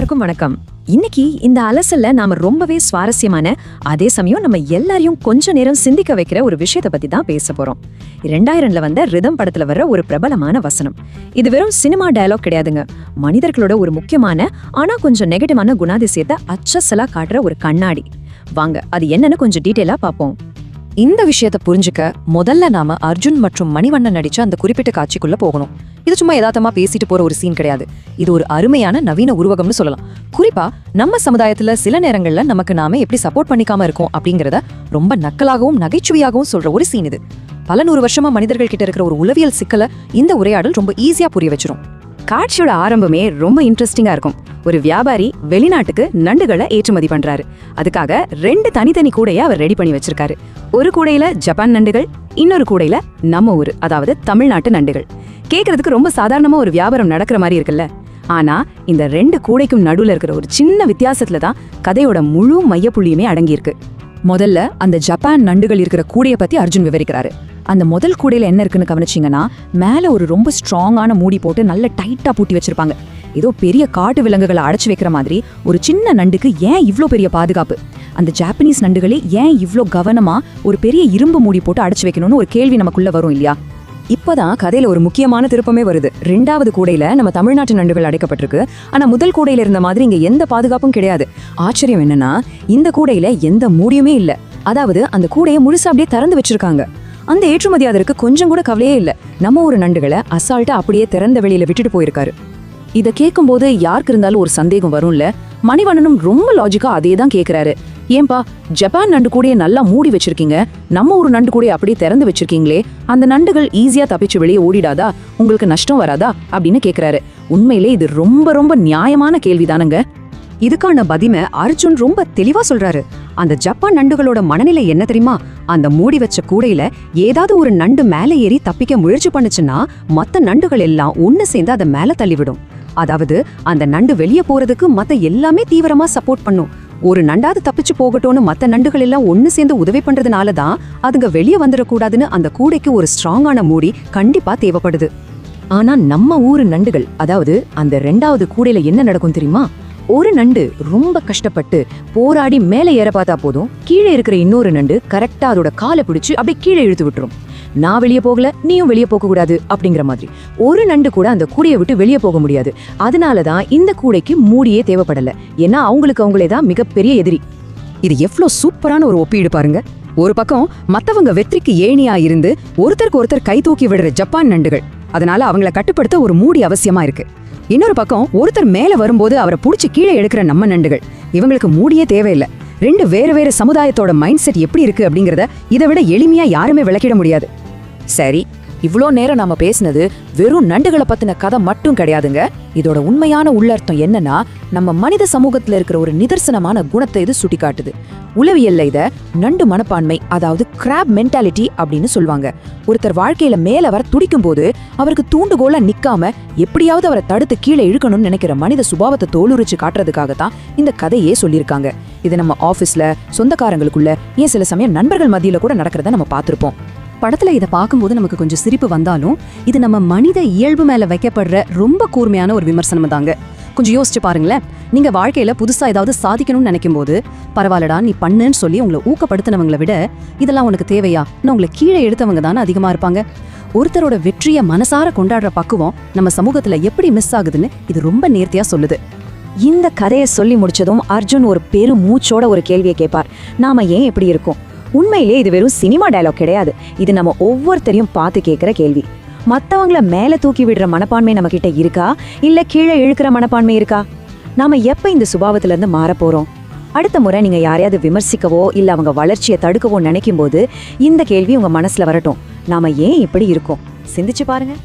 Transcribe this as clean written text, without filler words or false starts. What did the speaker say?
எல்லாருக்கும் வணக்கம். இன்னைக்கு இந்த அலசல்ல நாம ரொம்பவே சுவாரஸ்யமான, அதே சமயம் நம்ம எல்லாரையும் கொஞ்ச நேரம் சிந்திக்க வைக்கிற ஒரு விஷயத்தை பத்தி தான் பேச போறோம். 2000ல வந்த ரிதம் படத்துல வர்ற ஒரு பிரபலமான வசனம். இது வெறும் சினிமா டயலாக் கிடையாதுங்க. மனிதர்களோட ஒரு முக்கியமான ஆனா கொஞ்சம் நெகட்டிவான குணாதிசயத்தை அச்சசலா காட்டுற ஒரு கண்ணாடி. வாங்க அது என்னன்னு கொஞ்சம் டீட்டெயிலா பார்ப்போம். இந்த விஷயத்தை புரிஞ்சுக்க முதல்ல நாம அர்ஜுன் மற்றும் மணிவண்ணன் நடிச்ச அந்த குறிப்பிட்ட காட்சிக்குள்ள போகணும். இது சும்மா யதார்த்தமா பேசிட்டு போற ஒரு சீன் கிடையாது. இது ஒரு அருமையான நவீன உருவகம்னு சொல்லலாம். குறிப்பா நம்ம சமுதாயத்துல சில நேரங்கள்ல நமக்கு நாம எப்படி சப்போர்ட் பண்ணிக்காம இருக்கோம் அப்படிங்கறத ரொம்ப நக்கலாகவும் நகைச்சுவையாகவும் சொல்ற ஒரு சீன் இது. பல நூறு வருஷமா மனிதர்கள் கிட்ட இருக்கிற ஒரு உளவியல் சிக்கலை இந்த உரையாடல் ரொம்ப ஈஸியா புரிய வச்சிரும். காட்சியோட ஆரம்பமே ரொம்ப இன்ட்ரெஸ்டிங்கா இருக்கும். ஒரு வியாபாரி வெளிநாட்டுக்கு நண்டுகளை ஏற்றுமதி பண்றாரு. அதுக்காக 2 தனித்தனி கூடைய அவர் ரெடி பண்ணி வச்சிருக்காரு. ஒரு கூடையில ஜப்பான் நண்டுகள், இன்னொரு கூடையில நம்ம ஊரு, அதாவது தமிழ்நாட்டு நண்டுகள். கேக்குறதுக்கு ரொம்ப சாதாரணமா ஒரு வியாபாரம் நடக்கிற மாதிரி இருக்குல்ல. ஆனா இந்த 2 கூடைக்கும் நடுவுல இருக்கிற ஒரு சின்ன வித்தியாசத்துல தான் கதையோட முழு மையப்புள்ளியுமே அடங்கியிருக்கு. முதல்ல அந்த ஜப்பான் நண்டுகள் இருக்கிற கூடைய பத்தி அர்ஜுன் விவரிக்கிறாரு. அந்த முதல் கூடையில என்ன இருக்குன்னு கவனிச்சிங்கன்னா, மேல ஒரு ரொம்ப ஸ்ட்ராங்கான மூடி போட்டு நல்ல டைட்டா பூட்டி வச்சிருப்பாங்க. ஏதோ பெரிய காட்டு விலங்குகளை அடைச்சு வைக்கிற மாதிரி. ஒரு சின்ன நண்டுக்கு ஏன் இவ்ளோ பெரிய பாதுகாப்பு? அந்த ஜாப்பனீஸ் நண்டுகளே ஏன் இவ்ளோ கவனமா ஒரு பெரிய இரும்பு மூடி போட்டு அடைச்சு வைக்கணும்னு ஒரு கேள்வி நமக்குள்ள வரும் இல்லையா? இப்பதான் கதையில ஒரு முக்கியமான திருப்பமே வருது. 2வது கூடையில நம்ம தமிழ்நாட்டு நண்டுகள் அடைக்கப்பட்டிருக்கு. ஆனா முதல் கூடையில இருந்த மாதிரி இங்க எந்த பாதுகாப்பும் கிடையாது. ஆச்சரியம் என்னன்னா, இந்த கூடையில எந்த மூடியுமே இல்ல. அதாவது அந்த கூடையை முழுசா அப்படியே திறந்து வச்சிருக்காங்க. அந்த ஏற்றுமதியாளருக்கு கொஞ்சம் கூட கவலையே இல்ல. நம்ம ஒரு நண்டுகளை அசால்ட்டா அப்படியே திறந்த வெளியில விட்டுட்டு போயிருக்காரு. இதை கேட்கும் போது யாருக்கு இருந்தாலும் ஒரு சந்தேகம் வரும்ல. மணிவண்ணனும் ரொம்ப லாஜிக்கா அதே தான் கேட்கிறாரு. ஏன்பா ஜப்பான் நண்டு கூடையை நல்லா மூடி வச்சிருக்கீங்க, நம்ம ஒரு நண்டு கூடையை அப்படியே திறந்து வச்சிருக்கீங்களே, அந்த நண்டுகள் ஈஸியா தப்பிச்சு வெளியே ஓடிடாதா, உங்களுக்கு நஷ்டம் வராதா அப்படின்னு கேட்கிறாரு. உண்மையிலே இது ரொம்ப ரொம்ப நியாயமான கேள்விதானுங்க. இதுக்கான பதிமை அர்ஜுன் ரொம்ப தெளிவா சொல்றாரு. அந்த ஜப்பான் நண்டுகளோட மனநிலை என்ன தெரியுமா? அந்த மூடி வச்ச கூடையில ஏதாவது ஒரு நண்டு மேலே ஏறி தப்பிக்க முயற்சி பண்ணுச்சுன்னா மத்த நண்டுகள் எல்லாம் ஒன்னு சேர்ந்து அதை மேல தள்ளிவிடும். அதாவது அந்த நண்டு வெளியே போறதுக்கு மத்த எல்லாமே தீவிரமா சப்போர்ட் பண்ணும். ஒரு நண்டாவது தப்பிச்சு போகட்டும்னு மத்த நண்டுகள் எல்லாம் ஒன்னு சேர்ந்து உதவி பண்றதுனாலதான் அதுங்க வெளியே வந்துடக்கூடாதுன்னு அந்த கூடைக்கு ஒரு ஸ்ட்ராங்கான மூடி கண்டிப்பா தேவைப்படுது. ஆனா நம்ம ஊரு நண்டுகள், அதாவது அந்த 2வது கூடையில என்ன நடக்கும் தெரியுமா? ஒரு நண்டு ரொம்ப கஷ்டப்பட்டு போராடி மேலே ஏற பார்த்தா போதும், கீழே இருக்கிற இன்னொரு நண்டு கரெக்டா அதோட காலை பிடிச்சு அப்படியே கீழே இழுத்து விட்டுரும். நான் வெளியே போகல, நீயும் வெளியே போக கூடாது அப்படிங்கிற மாதிரி. ஒரு நண்டு கூட அந்த கூடையை விட்டு வெளியே போக முடியாது. அதனாலதான் இந்த கூடைக்கு மூடியே தேவைப்படல. ஏன்னா அவங்களே தான் மிகப்பெரிய எதிரி. இது எவ்வளவு சூப்பரான ஒரு ஒப்பீடு பாருங்க. ஒரு பக்கம் மத்தவங்க வெற்றிக்கு ஏணியா இருந்து ஒருத்தருக்கு ஒருத்தர் கை தூக்கி விடுற ஜப்பான் நண்டுகள், அதனால அவங்கள கட்டுப்படுத்த ஒரு மூடி அவசியமா இருக்கு. இன்னொரு பக்கம் ஒருத்தர் மேல வரும்போது அவரை புடிச்சு கீழே எடுக்கிற நம்ம நண்டுகள், இவங்களுக்கு மூடியே தேவையில்லை. 2 வேறு சமுதாயத்தோட மைண்ட் செட் எப்படி இருக்கு அப்படிங்கறத இதை விட எளிமையா யாருமே விளக்கிட முடியாது. சரி, இவ்வளோ நேரம் நாம பேசினது வெறும் நண்டுகளை பத்தின கதை மட்டும் கிடையாதுங்க. இதோட உண்மையான உள்ளர்த்தம் என்னன்னா, நம்ம மனித சமூகத்துல இருக்கிற ஒரு நிதர்சனமான குணத்தை இது சுட்டி காட்டுது. உளவியல்ல இத நண்டு மனப்பான்மை, அதாவது கிராப் மென்டாலிட்டி அப்படின்னு சொல்லுவாங்க. ஒருத்தர் வாழ்க்கையில மேல வர துடிக்கும் போது அவருக்கு தூண்டுகோலா நிக்காம எப்படியாவது அவரை தடுத்து கீழே இழுக்கணும்னு நினைக்கிற மனித சுபாவத்தை தோலுரிச்சு காட்டுறதுக்காகத்தான் இந்த கதையே சொல்லியிருக்காங்க. இது நம்ம ஆபீஸ்ல, சொந்தக்காரங்களுக்குள்ள, ஏன் சில சமயம் நண்பர்கள் மத்தியில கூட நடக்கிறத நம்ம பார்த்திருப்போம். படத்துல இதை பார்க்கும்போது நமக்கு கொஞ்சம் சிரிப்பு வந்தாலும் இது நம்ம மனித இயல்பு மேல வைக்கப்படுற ரொம்ப கூர்மையான ஒரு விமர்சனம் தாங்க. கொஞ்சம் யோசிச்சு பாருங்களேன். நீங்க வாழ்க்கையில புதுசா ஏதாவது சாதிக்கணும்னு நினைக்கும் போது, பரவாயில்லடா நீ பண்ணுன்னு சொல்லி உங்களை ஊக்கப்படுத்தினவங்களை விட இதெல்லாம் உனக்கு தேவையா, உங்களை கீழே எடுத்தவங்க தானே அதிகமா இருப்பாங்க. ஒருத்தரோட வெற்றியை மனசார கொண்டாடுற பக்குவம் நம்ம சமூகத்துல எப்படி மிஸ் ஆகுதுன்னு இது ரொம்ப நேர்த்தியா சொல்லுது. இந்த கதையை சொல்லி முடிச்சதும் அர்ஜுன் ஒரு பெரு மூச்சோட ஒரு கேள்வியை கேட்பார். நாம ஏன் எப்படி இருக்கோம்? உண்மையிலே இது வெறும் சினிமா டயலாக் கிடையாது. இது நம்ம ஒவ்வொருத்தரையும் பார்த்து கேட்கிற கேள்வி. மத்தவங்கள மேல தூக்கி விடுற மனப்பான்மை நம்ம கிட்ட இருக்கா, இல்ல கீழே இழுக்கிற மனப்பான்மை இருக்கா? நாம எப்ப இந்த சுபாவத்துல இருந்து மாற போறோம்? அடுத்த முறை நீங்க யாரையாவது விமர்சிக்கவோ இல்ல அவங்க வளர்ச்சியை தடுக்கவோ நினைக்கும் போது இந்த கேள்வி உங்க மனசுல வரட்டும். நாம ஏன் இப்படி இருக்கோம்? சிந்திச்சு பாருங்க.